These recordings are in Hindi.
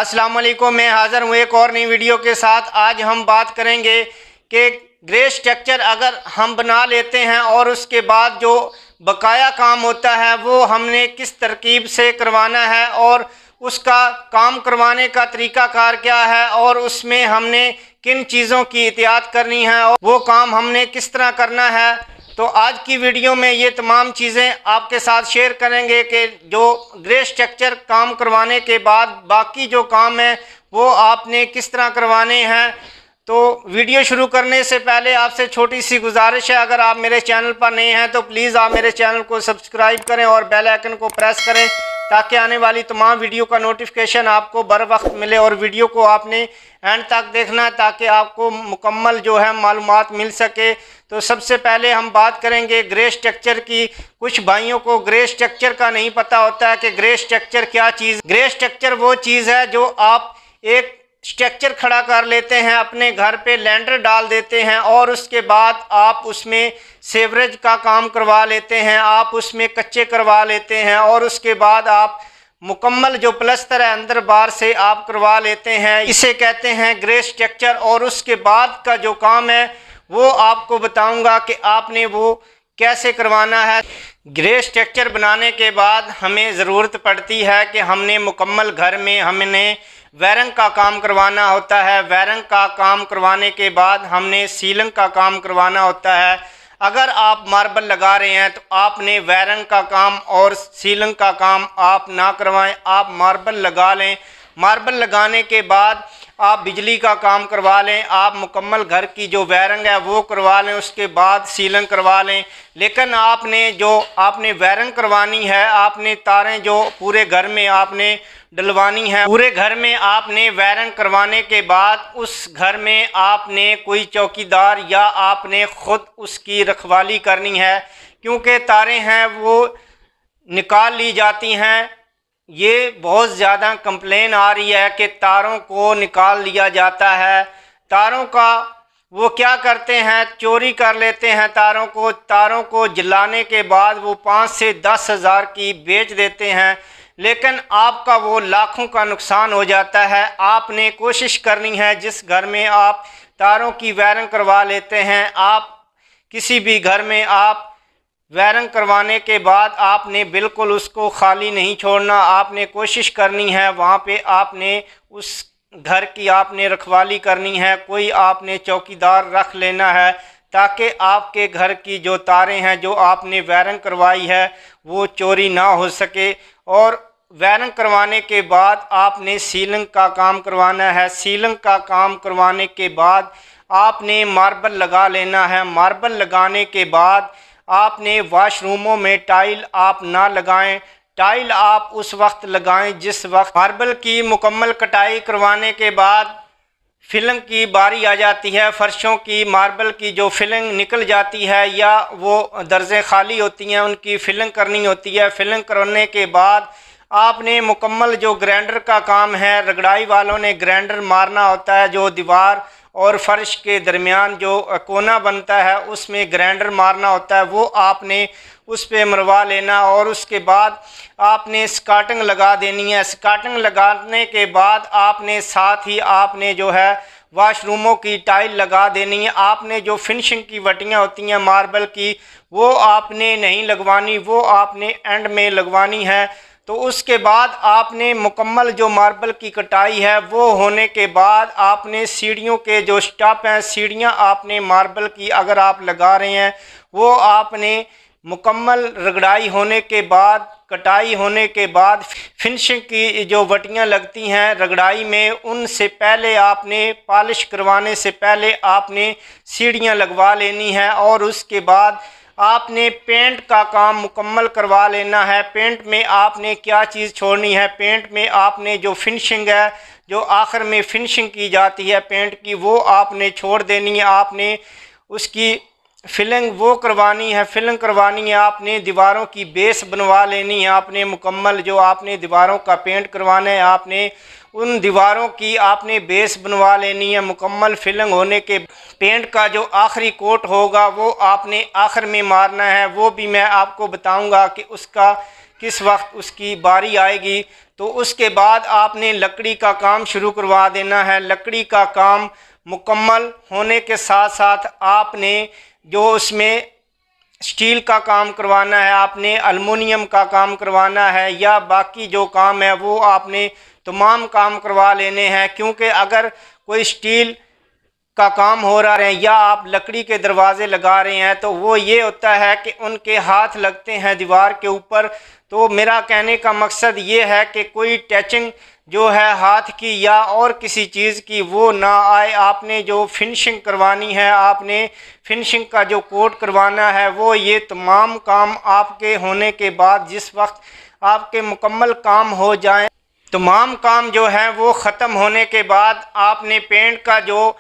अस्सलाम वालेकुम, मैं हाज़िर हूँ एक और नई वीडियो के साथ। आज हम बात करेंगे कि ग्रे स्ट्रक्चर अगर हम बना लेते हैं और उसके बाद जो बकाया काम होता है वो हमने किस तरकीब से करवाना है और उसका काम करवाने का तरीक़ाकार क्या है और उसमें हमने किन चीज़ों की एहतियात करनी है और वो काम हमने किस तरह करना है। तो आज की वीडियो में ये तमाम चीज़ें आपके साथ शेयर करेंगे कि जो ग्रे स्ट्रक्चर काम करवाने के बाद बाकी जो काम है वो आपने किस तरह करवाने हैं। तो वीडियो शुरू करने से पहले आपसे छोटी सी गुजारिश है, अगर आप मेरे चैनल पर नए हैं तो प्लीज़ आप मेरे चैनल को सब्सक्राइब करें और बेल आइकन को प्रेस करें ताकि आने वाली तमाम वीडियो का नोटिफिकेशन आपको बर वक्त मिले। और वीडियो को आपने एंड तक देखना है ताकि आपको मुकम्मल जो है मालूमात मिल सके। तो सबसे पहले हम बात करेंगे ग्रे स्ट्रक्चर की। कुछ भाइयों को ग्रे स्ट्रक्चर का नहीं पता होता है कि ग्रे स्ट्रक्चर क्या चीज़। ग्रे स्ट्रक्चर वो चीज़ है जो आप एक स्ट्रक्चर खड़ा कर लेते हैं, अपने घर पे लैंडर डाल देते हैं और उसके बाद आप उसमें सेवरेज का काम करवा लेते हैं, आप उसमें कच्चे करवा लेते हैं और उसके बाद आप मुकम्मल जो प्लस्तर है अंदर बाहर से आप करवा लेते हैं। इसे कहते हैं ग्रे स्ट्रक्चर। और उसके बाद का जो काम है वो आपको बताऊंगा कि आपने वो कैसे करवाना है। ग्रे स्ट्रक्चर बनाने के बाद हमें ज़रूरत पड़ती है कि हमने मुकम्मल घर में हमने वायरिंग का काम करवाना होता है। वायरिंग का काम करवाने के बाद हमने सीलिंग का काम करवाना होता है। अगर आप मार्बल लगा रहे हैं तो आपने वायरिंग का काम और सीलिंग का काम आप ना करवाएं, आप मार्बल लगा लें। मार्बल लगाने के बाद आप बिजली का काम करवा लें, आप मुकम्मल घर की जो वायरिंग है वो करवा लें, उसके बाद सीलिंग करवा लें। लेकिन आपने वायरिंग करवानी है, आपने तारें जो पूरे घर में आपने डलवानी है। पूरे घर में आपने वायरिंग करवाने के बाद उस घर में आपने कोई चौकीदार या आपने ख़ुद उसकी रखवाली करनी है, क्योंकि तारें हैं वो निकाल ली जाती हैं। ये बहुत ज़्यादा कंप्लेन आ रही है कि तारों को निकाल लिया जाता है। तारों का वो क्या करते हैं, चोरी कर लेते हैं तारों को जलाने के बाद वो 5 से 10 हज़ार की बेच देते हैं। लेकिन आपका वो लाखों का नुकसान हो जाता है। आपने कोशिश करनी है जिस घर में आप तारों की वायरिंग करवा लेते हैं, आप किसी भी घर में आप वायरिंग करवाने के बाद आपने बिल्कुल उसको खाली नहीं छोड़ना। आपने कोशिश करनी है वहाँ पे आपने उस घर की आपने रखवाली करनी है, कोई आपने चौकीदार रख लेना है ताकि आपके घर की जो तारें हैं जो आपने वायरिंग करवाई है वो चोरी ना हो सके। और वायरिंग करवाने के बाद आपने सीलिंग का काम करवाना है। सीलिंग का काम करवाने के बाद आपने मार्बल लगा लेना है। मार्बल लगाने के बाद आपने वाशरूमों में टाइल आप ना लगाएं। टाइल आप उस वक्त लगाएं जिस वक्त मार्बल की मुकम्मल कटाई करवाने के बाद फिलिंग की बारी आ जाती है। फर्शों की मार्बल की जो फिलिंग निकल जाती है या वो दर्ज़ें खाली होती हैं उनकी फिलिंग करनी होती है। फिलिंग करने के बाद आपने मुकम्मल जो ग्राइंडर का काम है, रगड़ाई वालों ने ग्राइंडर मारना होता है, जो दीवार और फर्श के दरमियान जो कोना बनता है उसमें ग्राइंडर मारना होता है, वो आपने उस पे मरवा लेना। और उसके बाद आपने स्कार्टिंग लगा देनी है। स्कार्टिंग लगाने के बाद आपने साथ ही आपने जो है वाशरूमों की टाइल लगा देनी है। आपने जो फिनिशिंग की वटियाँ होती हैं मार्बल की वो आपने नहीं लगवानी, वो आपने एंड में लगवानी है। तो उसके बाद आपने मुकम्मल जो मार्बल की कटाई है वो होने के बाद आपने सीढ़ियों के जो स्टॉप हैं, सीढ़ियाँ आपने मार्बल की अगर आप लगा रहे हैं वो आपने मुकम्मल रगड़ाई होने के बाद कटाई होने के बाद फिनिशिंग की जो वटियाँ लगती हैं रगड़ाई में, उनसे पहले आपने पॉलिश करवाने से पहले आपने सीढ़ियाँ लगवा लेनी है। और उसके बाद आपने पेंट का काम मुकम्मल करवा लेना है। पेंट में आपने क्या चीज़ छोड़नी है, पेंट में आपने जो फिनिशिंग है, जो आखिर में फिनिशिंग की जाती है पेंट की, वो आपने छोड़ देनी है। आपने उसकी फिलिंग वो करवानी है, फिलिंग करवानी है। आपने दीवारों की बेस बनवा लेनी है। आपने मुकम्मल जो आपने दीवारों का पेंट करवाना है आपने उन दीवारों की आपने बेस बनवा लेनी है। मुकम्मल फिलिंग होने के पेंट का जो आखिरी कोट होगा वो आपने आखिर में मारना है। वो भी मैं आपको बताऊंगा कि उसका किस वक्त उसकी बारी आएगी। तो उसके बाद आपने लकड़ी का काम शुरू करवा देना है। लकड़ी का काम मुकम्मल होने के साथ साथ आपने जो उसमें स्टील का काम करवाना है, आपने अलमुनियम का काम करवाना है, या बाकी जो काम है वो आपने तमाम काम करवा लेने हैं। क्योंकि अगर कोई स्टील का काम हो रहा है या आप लकड़ी के दरवाजे लगा रहे हैं तो वो ये होता है कि उनके हाथ लगते हैं दीवार के ऊपर। तो मेरा कहने का मकसद ये है कि कोई टचिंग जो है हाथ की या और किसी चीज़ की वो ना आए। आपने जो फिनिशिंग करवानी है, आपने फिनिशिंग का जो कोट करवाना है, वो ये तमाम काम आपके होने के बाद जिस वक्त आपके मुकम्मल काम हो जाए, तमाम काम जो है वो ख़त्म होने के बाद आपने पेंट का जो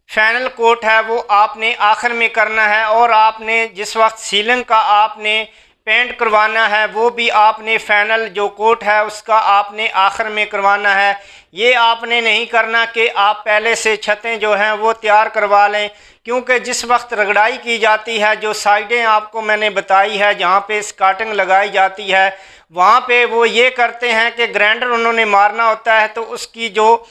फाइनल कोट है वो आपने आखिर में करना है। और आपने जिस वक्त सीलिंग का आपने पेंट करवाना है वो भी आपने फाइनल जो कोट है उसका आपने आखिर में करवाना है। ये आपने नहीं करना कि आप पहले से छतें जो हैं वो तैयार करवा लें। क्योंकि जिस वक्त रगड़ाई की जाती है, जो साइडें आपको मैंने बताई है जहाँ पे स्कार्टिंग लगाई जाती है, वहाँ पे वो ये करते हैं कि ग्राइंडर उन्होंने मारना होता है तो उसकी जो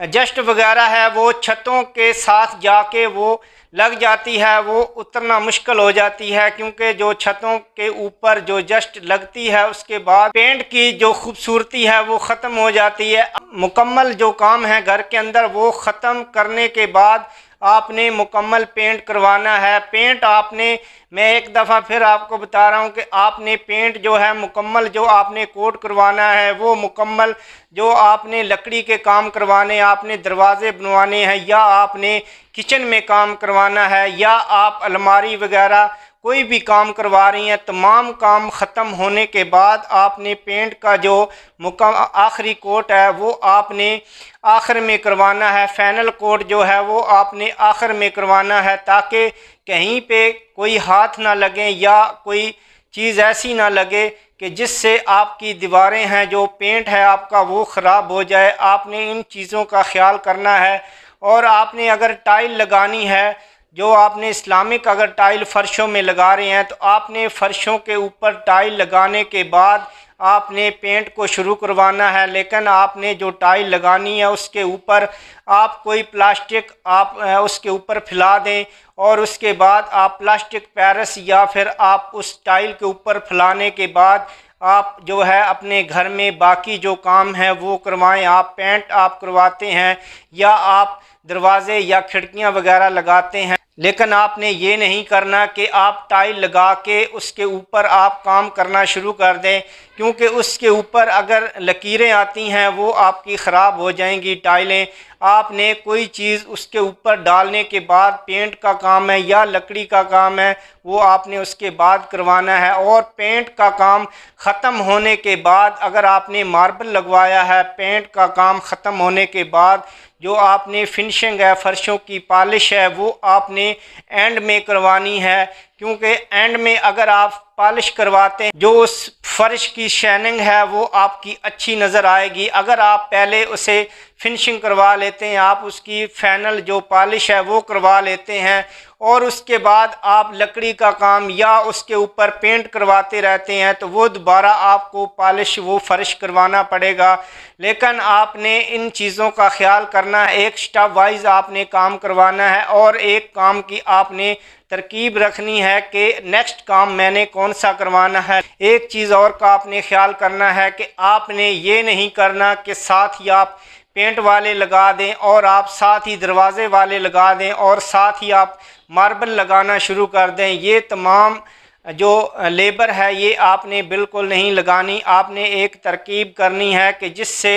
जस्ट वगैरह है वो छतों के साथ जाके वो लग जाती है, वो उतरना मुश्किल हो जाती है। क्योंकि जो छतों के ऊपर जो जस्ट लगती है उसके बाद पेंट की जो खूबसूरती है वो ख़त्म हो जाती है। मुकम्मल जो काम है घर के अंदर वो ख़त्म करने के बाद आपने मुकम्मल पेंट करवाना है। पेंट आपने, मैं एक दफ़ा फिर आपको बता रहा हूँ कि आपने पेंट जो है मुकम्मल जो आपने कोट करवाना है वो मुकम्मल जो आपने लकड़ी के काम करवाने, आपने दरवाजे बनवाने हैं, या आपने किचन में काम करवाना है, या आप अलमारी वगैरह कोई भी काम करवा रही हैं, तमाम काम ख़त्म होने के बाद आपने पेंट का जो आखिरी कोट है वो आपने आखिर में करवाना है। फाइनल कोट जो है वो आपने आखिर में करवाना है ताकि कहीं पे कोई हाथ ना लगे या कोई चीज़ ऐसी ना लगे कि जिससे आपकी दीवारें हैं, जो पेंट है आपका वो ख़राब हो जाए। आपने इन चीज़ों का ख्याल करना है। और आपने अगर टाइल लगानी है, जो आपने इस्लामिक अगर टाइल फ़र्शों में लगा रहे हैं तो आपने फ़र्शों के ऊपर टाइल लगाने के बाद आपने पेंट को शुरू करवाना है। लेकिन आपने जो टाइल लगानी है उसके ऊपर आप कोई प्लास्टिक आप उसके ऊपर फैला दें और उसके बाद आप प्लास्टिक पेरिस या फिर आप उस टाइल के ऊपर फैलाने के बाद आप जो है अपने घर में बाकी जो काम है वो करवाएं। आप पेंट आप करवाते हैं या आप दरवाजे या खिड़कियां वगैरह लगाते हैं, लेकिन आपने ये नहीं करना कि आप टाइल लगा के उसके ऊपर आप काम करना शुरू कर दें। क्योंकि उसके ऊपर अगर लकीरें आती हैं वो आपकी ख़राब हो जाएंगी टाइलें। आपने कोई चीज़ उसके ऊपर डालने के बाद, पेंट का काम है या लकड़ी का काम है, वो आपने उसके बाद करवाना है। और पेंट का काम ख़त्म होने के बाद अगर आपने मार्बल लगवाया है, पेंट का काम ख़त्म होने के बाद जो आपने फिनिशिंग है, फर्शों की पॉलिश है, वो आपने एंड में करवानी है। क्योंकि एंड में अगर आप पॉलिश करवाते हैं जो उस फर्श की शाइनिंग है वो आपकी अच्छी नज़र आएगी। अगर आप पहले उसे फिनिशिंग करवा लेते हैं, आप उसकी फाइनल जो पॉलिश है वो करवा लेते हैं और उसके बाद आप लकड़ी का काम या उसके ऊपर पेंट करवाते रहते हैं तो वो दोबारा आपको पॉलिश वो फर्श करवाना पड़ेगा। लेकिन आपने इन चीज़ों का ख्याल करना है, एक स्टेप वाइज आपने काम करवाना है और एक काम की आपने तरकीब रखनी है कि नेक्स्ट काम मैंने कौन सा करवाना है। एक चीज़ और का आपने ख्याल करना है कि आपने ये नहीं करना कि साथ ही आप पेंट वाले लगा दें और आप साथ ही दरवाजे वाले लगा दें और साथ ही आप मार्बल लगाना शुरू कर दें। ये तमाम जो लेबर है ये आपने बिल्कुल नहीं लगानी। आपने एक तरकीब करनी है कि जिससे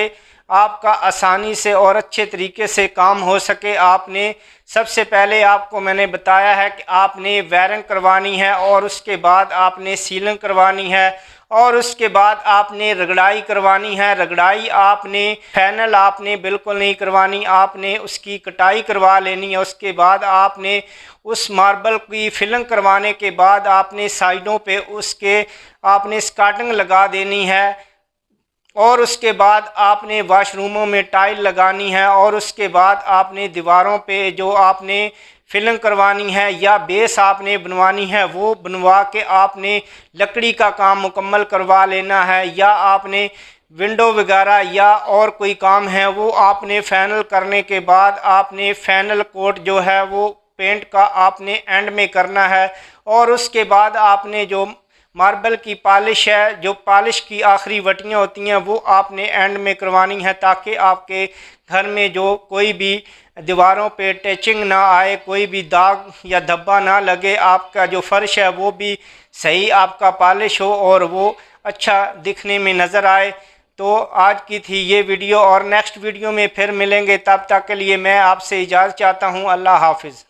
आपका आसानी से और अच्छे तरीके से काम हो सके। आपने सबसे पहले आपको मैंने बताया है कि आपने वायरिंग करवानी है और उसके बाद आपने सीलिंग करवानी है और उसके बाद आपने रगड़ाई करवानी है। रगड़ाई आपने फाइनल आपने बिल्कुल नहीं करवानी, आपने उसकी कटाई करवा लेनी है। उसके बाद आपने उस मार्बल की फिलिंग करवाने के बाद आपने साइडों पे उसके आपने स्कार्टिंग लगा देनी है। और उसके बाद आपने वाशरूमों में टाइल लगानी है और उसके बाद आपने दीवारों पे जो आपने फिलिंग करवानी है या बेस आपने बनवानी है वो बनवा के आपने लकड़ी का काम मुकम्मल करवा लेना है, या आपने विंडो वगैरह या और कोई काम है वो आपने फाइनल करने के बाद आपने फाइनल कोट जो है वो पेंट का आपने एंड में करना है। और उसके बाद आपने जो मार्बल की पॉलिश है, जो पॉलिश की आखिरी वटियाँ होती हैं वो आपने एंड में करवानी है, ताकि आपके घर में जो कोई भी दीवारों पे टचिंग ना आए, कोई भी दाग या धब्बा ना लगे, आपका जो फर्श है वो भी सही आपका पॉलिश हो और वो अच्छा दिखने में नज़र आए। तो आज की थी ये वीडियो और नेक्स्ट वीडियो में फिर मिलेंगे, तब तक के लिए मैं आपसे इजाज़त चाहता हूँ। अल्लाह हाफिज़।